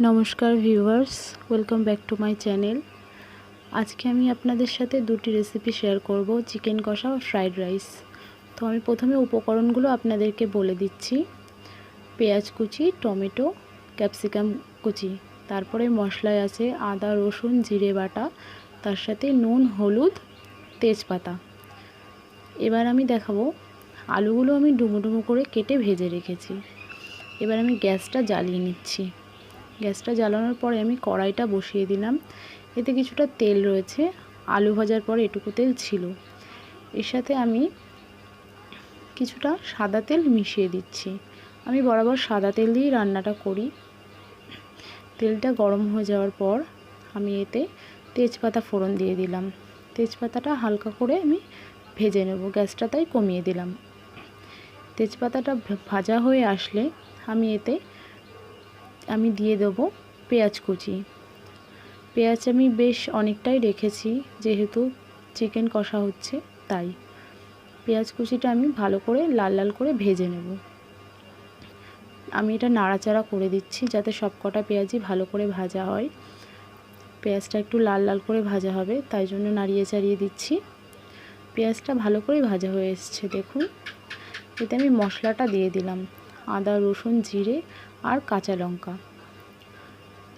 নমস্কার viewers, welcome back to my channel. আজকে আমি আপনাদের সাথে দুটি রেসিপি শেয়ার করব, চিকেন কষা ও ফ্রাইড রাইস। তো আমি প্রথমে উপকরণগুলো আপনাদেরকে বলে দিচ্ছি। পেঁয়াজ কুচি, টমেটো, ক্যাপসিকাম কুচি, তারপরে মশলায় আছে আদা, রসুন, জিরে বাটা, তার সাথে নুন, হলুদ, তেজপাতা। এবার আমি দেখাবো আলুগুলো আমি ডুমো ডুমো করে কেটে ভেজে রেখেছি। এবার আমি গ্যাসটা জ্বালিয়ে নিচ্ছি। গ্যাসটা জ্বালানোর পরে আমি কড়াইটা বসিয়ে দিলাম। এতে কিছুটা তেল রয়েছে, আলু ভাজার পরে এটুকু তেল ছিল। এর সাথে আমি কিছুটা সাদা তেল মিশিয়ে দিচ্ছি। আমি বরাবর সাদা তেল দিয়েই রান্নাটা করি। তেলটা গরম হয়ে যাওয়ার পর আমি এতে তেজপাতা ফোড়ন দিয়ে দিলাম। তেজপাতাটা হালকা করে আমি ভেজে নেব, গ্যাসটা তাই কমিয়ে দিলাম। তেজপাতাটা ভাজা হয়ে আসলে আমি দিয়ে দেবো পেঁয়াজ কুচি। পেঁয়াজ আমি বেশ অনেকটাই রেখেছি, যেহেতু চিকেন কষা হচ্ছে তাই। পেঁয়াজ কুচিটা আমি ভালো করে লাল লাল করে ভেজে নেব। আমি এটা নাড়াচাড়া করে দিচ্ছি যাতে সব কটা পেঁয়াজই ভালো করে ভাজা হয়। পেঁয়াজটা একটু লাল লাল করে ভাজা হবে, তাই জন্য নাড়িয়ে চাড়িয়ে দিচ্ছি। পেঁয়াজটা ভালো করে ভাজা হয়ে এসছে দেখুন। এতে আমি মশলাটা দিয়ে দিলাম, আদা, রসুন, জিরে আর কাঁচা লঙ্কা।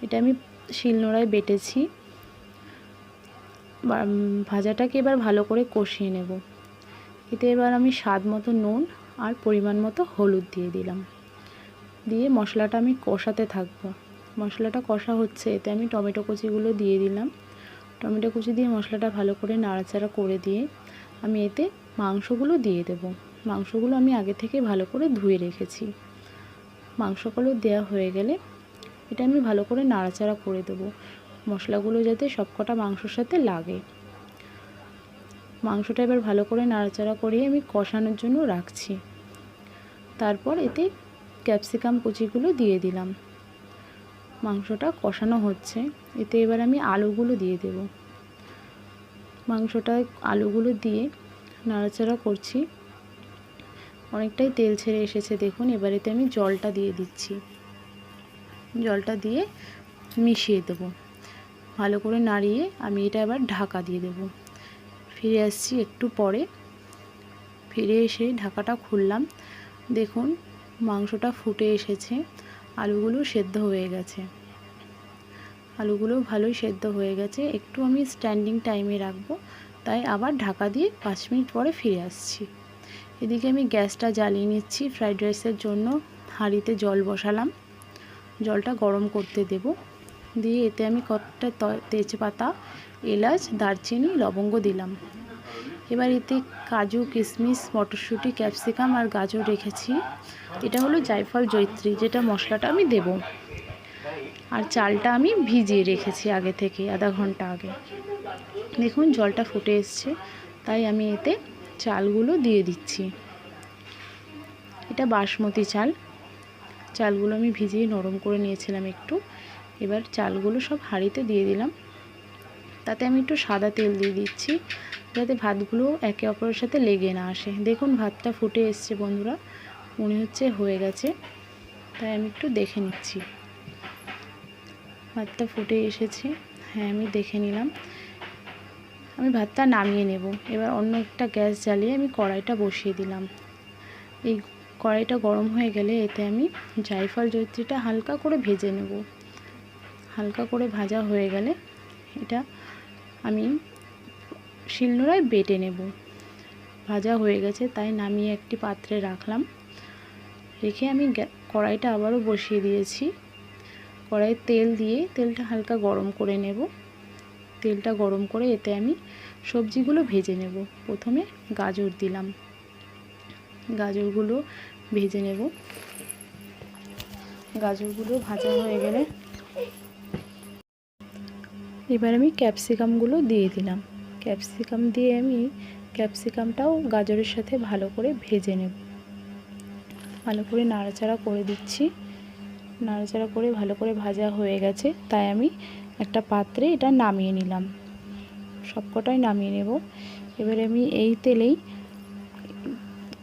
এটা আমি শিলনোড়ায় বেটেছি। ভাজাটাকে এবার ভালো করে কষিয়ে নেব। এতে এবার আমি স্বাদ মতো নুন আর পরিমাণ মতো হলুদ দিয়ে দিলাম। দিয়ে মশলাটা আমি কষাতে থাকবো। মশলাটা কষা হচ্ছে, এতে আমি টমেটো কুচিগুলো দিয়ে দিলাম। টমেটো কুচি দিয়ে মশলাটা ভালো করে নাড়াচাড়া করে দিয়ে আমি এতে মাংসগুলো দিয়ে দেব। মাংসগুলো আমি আগে থেকে ভালো করে ধুয়ে রেখেছি। মাংসগুলো দেওয়া হয়ে গেলে এটা আমি ভালো করে নাড়াচাড়া করে দেব, মশলাগুলো যাতে সবকটা মাংসর সাথে লাগে। মাংসটা এবার ভালো করে নাড়াচাড়া করিয়ে আমি কষানোর জন্য রাখছি। তারপর এতে ক্যাপসিকাম কুচিগুলো দিয়ে দিলাম। মাংসটা কষানো হচ্ছে, এতে এবার আমি আলুগুলো দিয়ে দেব। মাংসটা আলুগুলো দিয়ে নাড়াচাড়া করছি। অনেকটাই তেল ছেড়ে এসেছে দেখুন। এবার এতে আমি জলটা দিয়ে দিচ্ছি। জলটা দিয়ে মিশিয়ে দেব। ভালো করে নাড়িয়ে আমি এটা এবার ঢাকা দিয়ে দেব। ফিরে আসছি একটু পরে। ফিরে এসে ঢাকাটা খুললাম, দেখুন মাংসটা ফুটে এসেছে, আলুগুলো সেদ্ধ হয়ে গেছে। আলুগুলো ভালোই সেদ্ধ হয়ে গেছে। একটু আমি স্ট্যান্ডিং টাইমে রাখবো, তাই আবার ঢাকা দিয়ে 5 মিনিট পরে ফিরে আসছি। এদিকে আমি গ্যাসটা জ্বালিয়ে নিচ্ছি। ফ্রাইড রাইসের জন্য হাঁড়িতে জল বসালাম। জলটা গরম করতে দেব। দিয়ে এতে আমি কয়েকটা তেজপাতা, এলাচ, দারচিনি, লবঙ্গ দিলাম। এবার এতে কাজু, কিশমিশ, মটরশুঁটি, ক্যাপসিকাম আর গাজর রেখেছি। এটা হলো জায়ফল জয়িত্রী, যেটা মশলাটা আমি দেব। আর চালটা আমি ভিজিয়ে রেখেছি আগে থেকে, আধা ঘন্টা আগে। দেখুন জলটা ফুটে এসছে, তাই আমি এতে চালগুলো দিয়ে দিচ্ছি। এটা বাসমতি চাল। চালগুলো আমি ভিজিয়ে নরম করে নিয়েছিলাম একটু। এবার চালগুলো সব হাঁড়িতে দিয়ে দিলাম। তাতে আমি একটু সাদা তেল দিয়ে দিচ্ছি, যাতে ভাতগুলো একে অপরের সাথে লেগে না আসে। দেখুন ভাতটা ফুটে এসছে বন্ধুরা, মনে হচ্ছে হয়ে গেছে। তাই আমি একটু দেখে নিচ্ছি। ভাতটা ফুটে এসেছে, হ্যাঁ আমি দেখে নিলাম। আমি ভাতটা নামিয়ে নেব। এবার অন্য একটা গ্যাস জ্বালিয়ে আমি কড়াইটা বসিয়ে দিলাম। এই কড়াইটা গরম হয়ে গেলে এতে আমি জায়ফল জয়িত্রীটা হালকা করে ভেজে নেব। হালকা করে ভাজা হয়ে গেলে এটা আমি শিলনোড়ায় বেটে নেব। ভাজা হয়ে গেছে, তাই নামিয়ে একটি পাত্রে রাখলাম। রেখে আমি কড়াইটা আবারও বসিয়ে দিয়েছি। কড়াইয়ে তেল দিয়ে তেলটা হালকা গরম করে নেব। তেলটা গরম করে এতে আমি সবজিগুলো ভেজে নেব। প্রথমে গাজর দিলাম। গাজরগুলো ভেজে নেব। গাজরগুলো ভাজা হয়ে গেলে এবার আমি ক্যাপসিকামগুলো দিয়ে দিলাম। ক্যাপসিকাম দিয়ে আমি ক্যাপসিকামটাও গাজরের সাথে ভালো করে ভেজে নেব। ভালো করে নাড়াচাড়া করে দিচ্ছি। নাড়াচাড়া করে ভালো করে ভাজা হয়ে গেছে, তাই আমি একটা পাত্রে এটা নামিয়ে নিলাম। সবকটাই নামিয়ে নেব। এবারে আমি এই তেলেই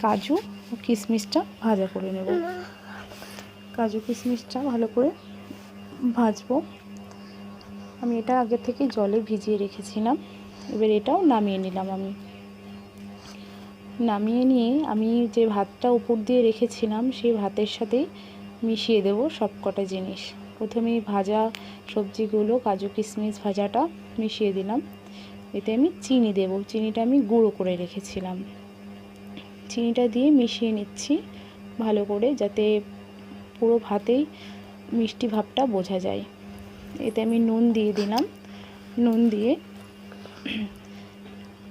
কাজু ও কিশমিশটা ভাজা করে নেব। কাজু কিশমিশটা ভালো করে ভাজবো। আমি এটা আগে থেকে জলে ভিজিয়ে রেখেছিলাম। এবার এটাও নামিয়ে নিলাম। নামিয়ে নিয়ে আমি যে ভাতটা উপর দিয়ে রেখেছিলাম সেই ভাতের সাথেই মিশিয়ে দেব সব কটা জিনিস। প্রথমেই ভাজা সবজিগুলো, কাজু কিশমিশ ভাজাটা মিশিয়ে দিলাম। এতে আমি চিনি দেব। চিনিটা আমি গুঁড়ো করে রেখেছিলাম। চিনিটা দিয়ে মিশিয়ে নিচ্ছি ভালো করে, যাতে পুরো ভাতেই মিষ্টি ভাবটা বোঝা যায়। এতে আমি নুন দিয়ে দিলাম। নুন দিয়ে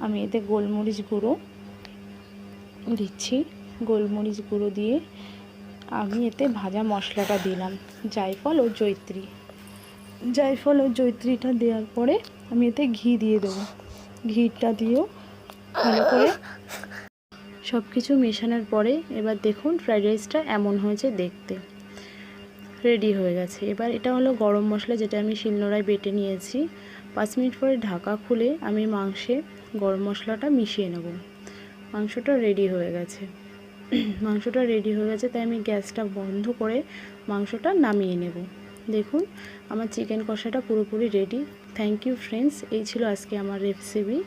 আমি এতে গোলমরিচ গুঁড়ো দিচ্ছি। গোলমরিচ গুঁড়ো দিয়ে আমি এতে ভাজা মশলাটা দিলাম, জায়ফল ও জয়িত্রী। জায়ফল ও জয়িত্রীটা দেওয়ার পরে আমি এতে ঘি দিয়ে দেবো। ঘিটা দিয়েও ভালো করে সব কিছু মেশানোর পরে এবার দেখুন ফ্রাইড রাইসটা এমন হয়েছে দেখতে, রেডি হয়ে গেছে। এবার এটা হলো গরম মশলা, যেটা আমি শিলনোড়ায় বেটে নিয়েছি। 5 মিনিট পরে ঢাকা খুলে আমি মাংসে গরম মশলাটা মিশিয়ে নেব। মাংসটা রেডি হয়ে গেছে। মাংসটা রেডি হয়ে গেছে, তাই আমি গ্যাসটা বন্ধ করে মাংসটা নামিয়ে নেব। দেখুন আমার চিকেন কষাটা পুরোপুরি রেডি। থ্যাংক ইউ ফ্রেন্ডস, এই ছিল আজকে আমার রেসিপি।